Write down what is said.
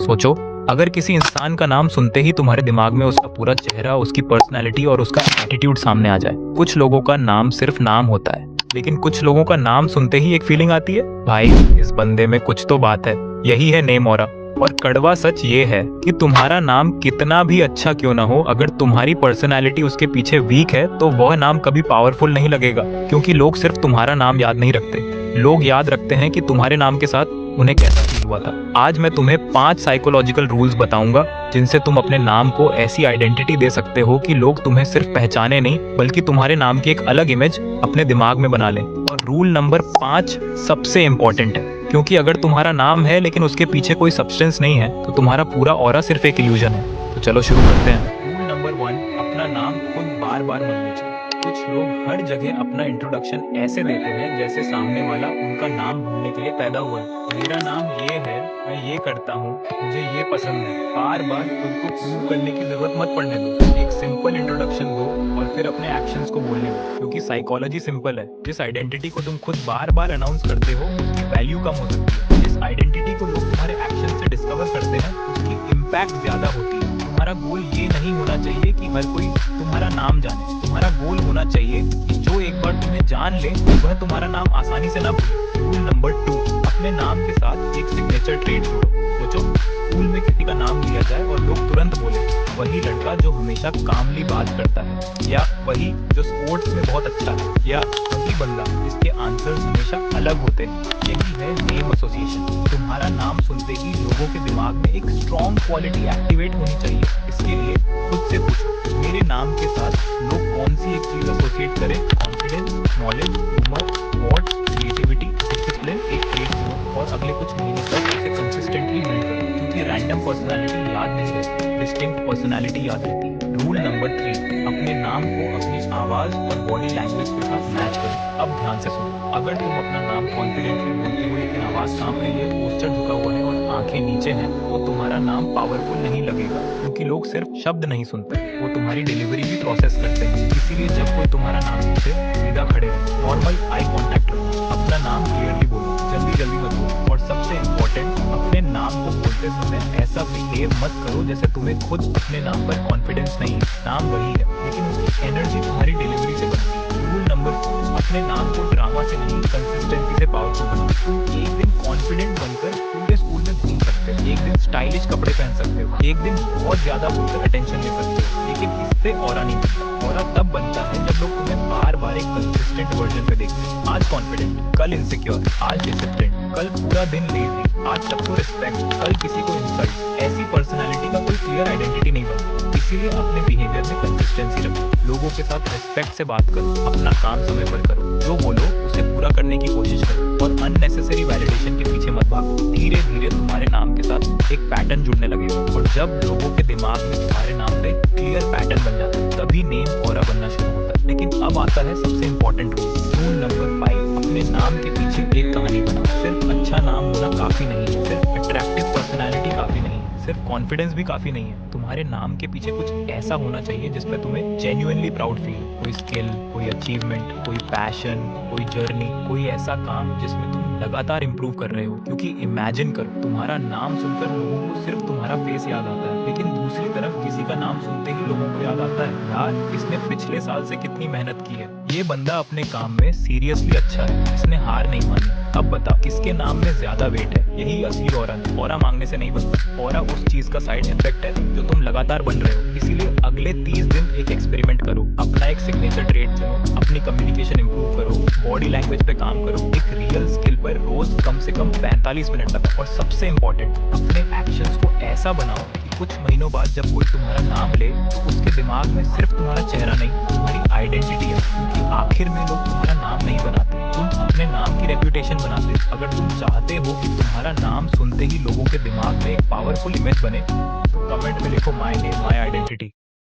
सोचो, अगर किसी इंसान का नाम सुनते ही तुम्हारे दिमाग में उसका पूरा चेहरा, उसकी पर्सनैलिटी और उसका एटीट्यूड सामने आ जाए। कुछ लोगों का नाम सिर्फ नाम होता है, लेकिन कुछ लोगों का नाम सुनते ही एक फीलिंग आती है, भाई इस बंदे में कुछ तो बात है। यही है नेम ऑरा। और कड़वा सच ये है कि तुम्हारा नाम कितना भी अच्छा क्यों ना हो, अगर तुम्हारी पर्सनैलिटी उसके पीछे वीक है तो वह नाम कभी पावरफुल नहीं लगेगा। क्योंकि लोग सिर्फ तुम्हारा नाम याद नहीं रखते, लोग याद रखते हैं कि तुम्हारे नाम के साथ उन्हें कैसा फील हुआ था। आज मैं तुम्हें 5 साइकोलॉजिकल रूल्स बताऊंगा जिनसे तुम अपने नाम को ऐसी आइडेंटिटी दे सकते हो कि लोग तुम्हें सिर्फ पहचाने नहीं, बल्कि तुम्हारे नाम की एक अलग इमेज अपने दिमाग में बना लें। और रूल नंबर 5 सबसे इंपॉर्टेंट है, क्योंकि अगर तुम्हारा नाम है लेकिन उसके पीछे कोई सब्सटेंस नहीं है तो तुम्हारा पूरा ऑरा सिर्फ एक इल्यूजन है। तो चलो शुरू करते हैं। रूल नंबर 1, अपना नाम खुद बार बार मत लीजिए। कुछ लोग हर जगह अपना इंट्रोडक्शन ऐसे देते हैं जैसे सामने वाला उनका नाम ढूंढने के लिए पैदा हुआ है। मेरा नाम ये है, मैं ये करता हूँ, मुझे ये पसंद है। बार बार खुद को प्रूव करने की जरूरत मत पड़ने दो। एक सिंपल इंट्रोडक्शन दो और फिर अपने एक्शंस को बोलने दो, क्योंकि साइकोलॉजी सिंपल है। जिस आइडेंटिटी को तुम खुद बार बार अनाउंस करते हो उसकी वैल्यू कम हो सकती है। जिस आइडेंटिटी को लोग तुम्हारे एक्शन से डिस्कवर करते हैं उसकी इम्पैक्ट ज्यादा होती है। तुम्हारा गोल ये नहीं होना चाहिए कि हर कोई तुम्हारा नाम जाने। तुम्हारा गोल होना चाहिए कि जो एक बार तुम्हें जान ले वह तुम्हारा नाम आसानी से ना भूले। रूल नंबर 2, अपने नाम के साथ एक सिग्नेचर ट्रेट जोड़ो। सोचो, स्कूल में किसी का नाम लिया जाए और लोग तुरंत बोले वही लड़का जो हमेशा कामली बात करता है, या वही जो स्पोर्ट्स में बहुत अच्छा है, या वही बंदा जिसके आंसर्स हमेशा अलग होते हैं। यही है नेम एसोसिएशन। तुम्हारा नाम सुनते ही लोगों के दिमाग में एक स्ट्रॉन्ग क्वालिटी एक्टिवेट होनी चाहिए। इसके लिए खुद से पूछो, मेरे नाम के साथ लोग कौन सी एक चीज एसोसिएट करें? Confidence, knowledge, humour, sports, creativity, discipline. एक ट्रेट चुनो और अगले कुछ महीने तक उसे कंसिस्टेंटली बिल्ड करो, क्योंकि रैंडम पर्सनालिटी याद नहीं रहती, डिस्टिंक्ट पर्सनालिटी याद रहती है। रूल नंबर 3, अपने नाम को अपनी आवाज और बॉडी लैंग्वेज के साथ मैच करो। अब ध्यान से सुनो, अगर तुम अपना नाम कॉन्फिडेंटली बोलते हो लेकिन आवाज कांप रही है, पोस्चर झुका हुआ है और आंखें नीचे हैं, तो तुम्हारा नाम पावरफुल नहीं लगेगा। क्योंकि लोग सिर्फ शब्द नहीं सुनते, वो तुम्हारी डिलीवरी भी प्रोसेस करते हैं। इसीलिए जब कोई तुम्हारा नाम पूछे, सीधा खड़े रहो, नॉर्मल आई कांटेक्ट रखो, अपना नाम क्लियरली बोलो, जल्दी जल्दी मत बोलो। और सबसे इम्पोर्टेंट, अपने नाम को बोलते समय ऐसा बिहेव मत करो जैसे तुम्हें खुद अपने नाम पर कॉन्फिडेंस नहीं है। नाम वही है, लेकिन उसकी एनर्जी तुम्हारी डिलीवरी से बनती है। रूल नंबर 4, अपने नाम को ड्रामा से नहीं, कंसिस्टेंसी से पावरफुल बनाओ। तुम एक दिन कॉन्फिडेंट बनकर पूरे स्कूल में घूम सकते हो, एक दिन स्टाइलिश कपड़े पहन सकते हो, एक दिन बहुत ज्यादा बोलकर अटेंशन ले सकते हो, लेकिन इससे ऑरा नहीं बनता। ऑरा तब बनता है जब लोग तुम्हें बार बार एक कंसिस्टेंट वर्जन पे देखते हैं। आज कॉन्फिडेंट, कल इनसिक्योर, आज डिसिप्लिन, कल पूरा दिन लेजी, आज सबको रिस्पेक्ट, कल किसी को इंसल्ट। ऐसी पर्सनालिटी का कोई क्लियर आइडेंटिटी नहीं बनता। इसीलिए अपने बिहेवियर में कंसिस्टेंसी रखो, लोगों के साथ रिस्पेक्ट से बात करो, अपना काम समय पर करो, जो बोलो उसे पूरा करने की कोशिश करो, और अननेसेसरी वैलिडेशन के पीछे मत भागो। धीरे धीरे तुम्हारे नाम के साथ एक पैटर्न जुड़ने लगेगा, और जब लोगों के दिमाग में तुम्हारे नाम पे क्लियर पैटर्न बन जाता है, तभी नेम ऑरा बनना शुरू होता है। लेकिन अब आता है सबसे इंपॉर्टेंट रूल। रूल नंबर 5, अपने नाम के पीछे एक कहानी बनाओ। सिर्फ अच्छा नाम होना काफी नहीं है, सिर्फ अट्रैक्टिव पर्सनैलिटी काफी नहीं है, सिर्फ कॉन्फिडेंस भी काफी नहीं है। तुम्हारे नाम के पीछे कुछ ऐसा होना चाहिए जिसमें तुम्हें जेन्युइनली प्राउड फील हो। कोई स्किल, कोई अचीवमेंट, कोई पैशन, कोई जर्नी, कोई ऐसा काम जिसमें तुम लगातार इंप्रूव कर रहे हो। क्योंकि इमेजिन करो, तुम्हारा नाम सुनकर लोगों को सिर्फ तुम्हारा फेस याद आता है, लेकिन दूसरी तरफ किसी का नाम सुनते ही लोगों को याद आता है, यार इसने पिछले साल से कितनी मेहनत की है, ये बंदा अपने काम में सीरियसली अच्छा है, इसने हार नहीं मानी। अब बताओ किसके नाम में ज्यादा वेट है? यही असली ऑरा है। ऑरा मांगने से नहीं बनता, ऑरा उस चीज का साइड इफेक्ट है जो तुम लगातार बन रहे हो। इसीलिए अगले 30 दिन एक एक्सपेरिमेंट करो, अपना एक सिग्नेचर ट्रेट चुनो, अपनी कम्युनिकेशन इंप्रूव करो, बॉडी लैंग्वेज पे काम करो, एक रियल स्किल पर रोज कम से कम 45 मिनट लगाओ। और सबसे इंपॉर्टेंट, अपने एक्शंस को ऐसा बनाओ कि कुछ महीनों बाद जब कोई तुम्हारा नाम ले तो उसके दिमाग में सिर्फ तुम्हारा चेहरा नहीं, तुम्हारी आइडेंटिटी है। क्योंकि आखिर में लोग तुम्हारा नाम नहीं बनाते, तुम अपने नाम की रेपुटेशन बनाते। अगर तुम चाहते हो कि तुम्हारा नाम सुनते ही लोगों के दिमाग में एक पावरफुल इमेज बने, तो कमेंट में लिखो माय नेम माय आइडेंटिटी।